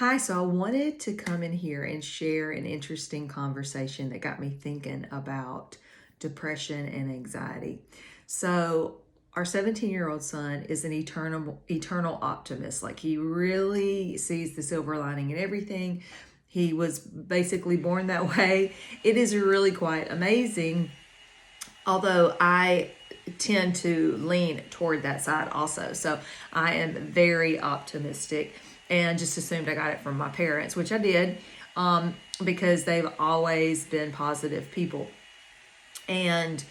Hi, so I wanted to come in here and share an interesting conversation that got me thinking about depression and anxiety. So, our 17-year-old son is an eternal optimist. Like, he really sees the silver lining in everything. He was basically born that way. It is really quite amazing, although I tend to lean toward that side also. So I am very optimistic and just assumed I got it from my parents, which I did, because they've always been positive people. And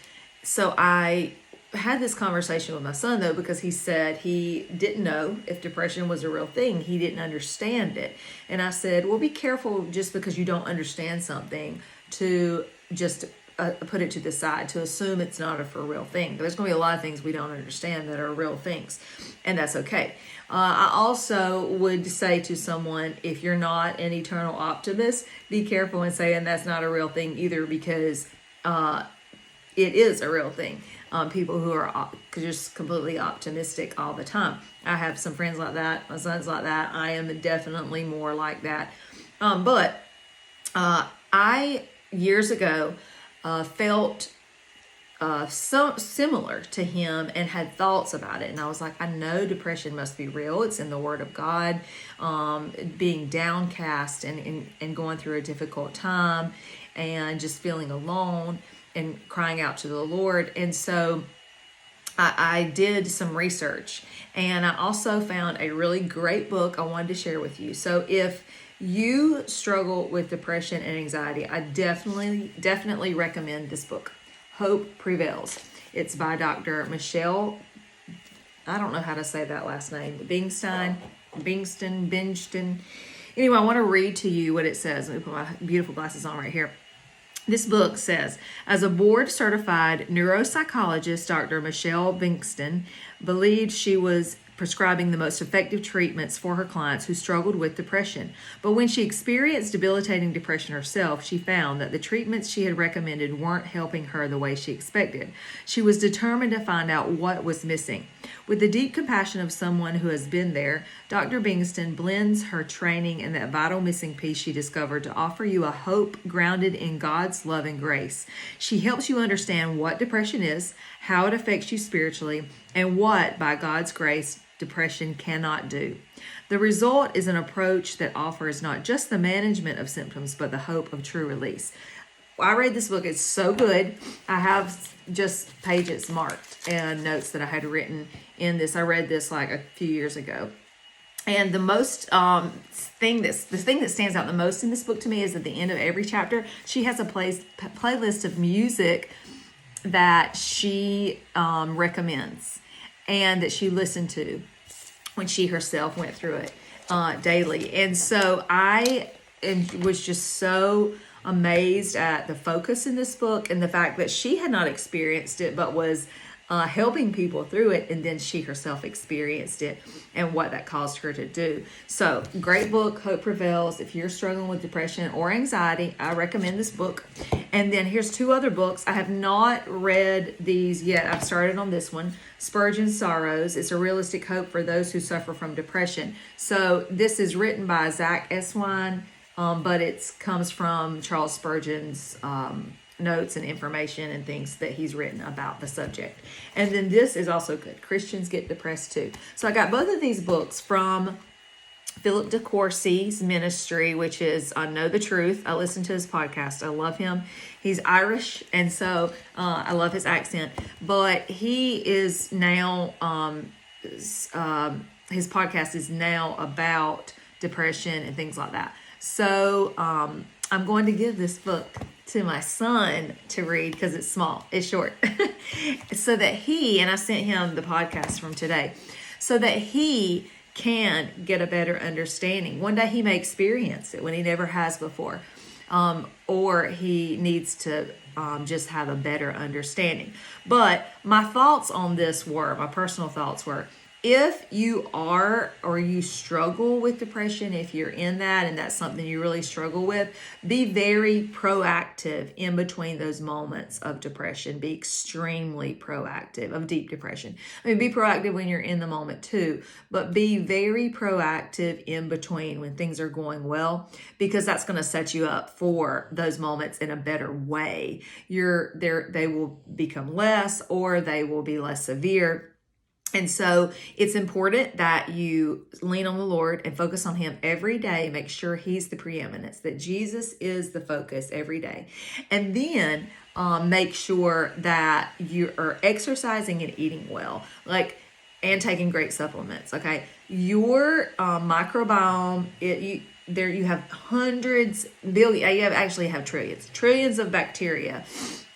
so I had this conversation with my son, though, because he said he didn't know if depression was a real thing. He didn't understand it. And I said, well, be careful just because you don't understand something to just put it to the side, to assume it's not a for real thing. There's going to be a lot of things we don't understand that are real things, and that's okay. I also would say to someone, if you're not an eternal optimist, be careful in saying that's not a real thing either, because it is a real thing. People who are just completely optimistic all the time. I have some friends like that. My son's like that. I am definitely more like that. But I, years ago, felt so similar to him and had thoughts about it. And I was like, I know depression must be real. It's in the Word of God. Being downcast and going through a difficult time and just feeling alone and crying out to the Lord. And so I did some research, and I also found a really great book I wanted to share with you. So if you struggle with depression and anxiety, I definitely recommend this book, Hope Prevails. It's by Dr. Michelle, I don't know how to say that last name, Bingston. Anyway, I want to read to you what it says. Let me put my beautiful glasses on right here. This book says, as a board-certified neuropsychologist, Dr. Michelle Bingston believed she was prescribing the most effective treatments for her clients who struggled with depression. But when she experienced debilitating depression herself, she found that the treatments she had recommended weren't helping her the way she expected. She was determined to find out what was missing. With the deep compassion of someone who has been there, Dr. Bingston blends her training and that vital missing piece she discovered to offer you a hope grounded in God's love and grace. She helps you understand what depression is, how it affects you spiritually, and what, by God's grace, depression cannot do. The result is an approach that offers not just the management of symptoms, but the hope of true release. I read this book. It's so good. I have just pages marked and notes that I had written in this. I read this like a few years ago. And the most thing that stands out the most in this book to me is at the end of every chapter, she has a playlist of music that she recommends and that she listened to when she herself went through it daily. And so I was just so amazed at the focus in this book and the fact that she had not experienced it but was helping people through it, and then she herself experienced it and what that caused her to do. So, great book, Hope Prevails. If you're struggling with depression or anxiety, I recommend this book. And then here's two other books. I have not read these yet. I've started on this one, Spurgeon's Sorrows. It's a realistic hope for those who suffer from depression. So this is written by Zach Eswine, but it comes from Charles Spurgeon's notes and information and things that he's written about the subject. And then this is also good. Christians Get Depressed Too. So I got both of these books from Philip DeCourcy's ministry, which is Know the Truth. I listen to his podcast. I love him. He's Irish, and so I love his accent. But he is now, his podcast is now about depression and things like that. So I'm going to give this book to my son to read because it's small, it's short, so that and I sent him the podcast from today, so that he can get a better understanding. One day he may experience it when he never has before, or he needs to just have a better understanding. But my personal thoughts were, If you are or you struggle with depression, if you're in that and that's something you really struggle with, be very proactive in between those moments of depression. Be extremely proactive of deep depression. I mean, be proactive when you're in the moment too, but be very proactive in between when things are going well, because that's going to set you up for those moments in a better way. They will become less, or they will be less severe. And so it's important that you lean on the Lord and focus on Him every day. Make sure He's the preeminence, that Jesus is the focus every day. And then make sure that you are exercising and eating well, and taking great supplements. Okay, your microbiome, there you have hundreds, billion, you actually have trillions of bacteria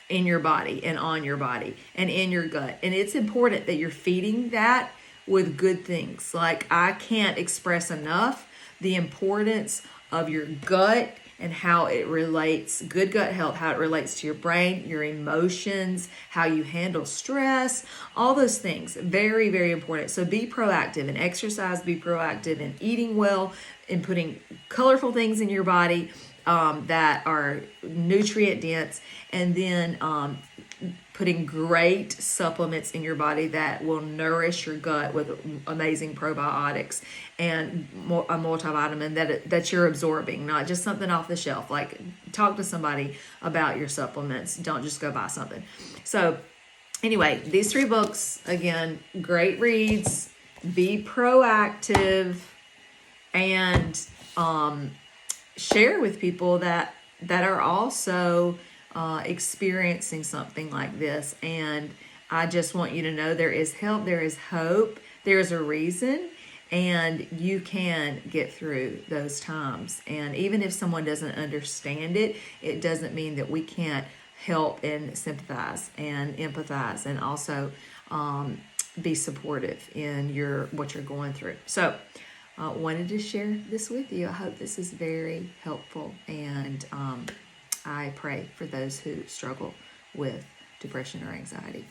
in your body and on your body and in your gut. And it's important that you're feeding that with good things. Like, I can't express enough the importance of your gut and how it relates, good gut health, how it relates to your brain, your emotions, how you handle stress, all those things. Very, very important. So be proactive in exercise, be proactive in eating well, in putting colorful things in your body that are nutrient dense, and then putting great supplements in your body that will nourish your gut with amazing probiotics and a multivitamin that you're absorbing, not just something off the shelf. Like, talk to somebody about your supplements. Don't just go buy something. So anyway, these 3 books, again, great reads. Be proactive, and share with people that are also experiencing something like this. And I just want you to know there is help, there is hope, there is a reason, and you can get through those times. And even if someone doesn't understand it, it doesn't mean that we can't help and sympathize and empathize, and also be supportive in what you're going through. So wanted to share this with you. I hope this is very helpful, and I pray for those who struggle with depression or anxiety.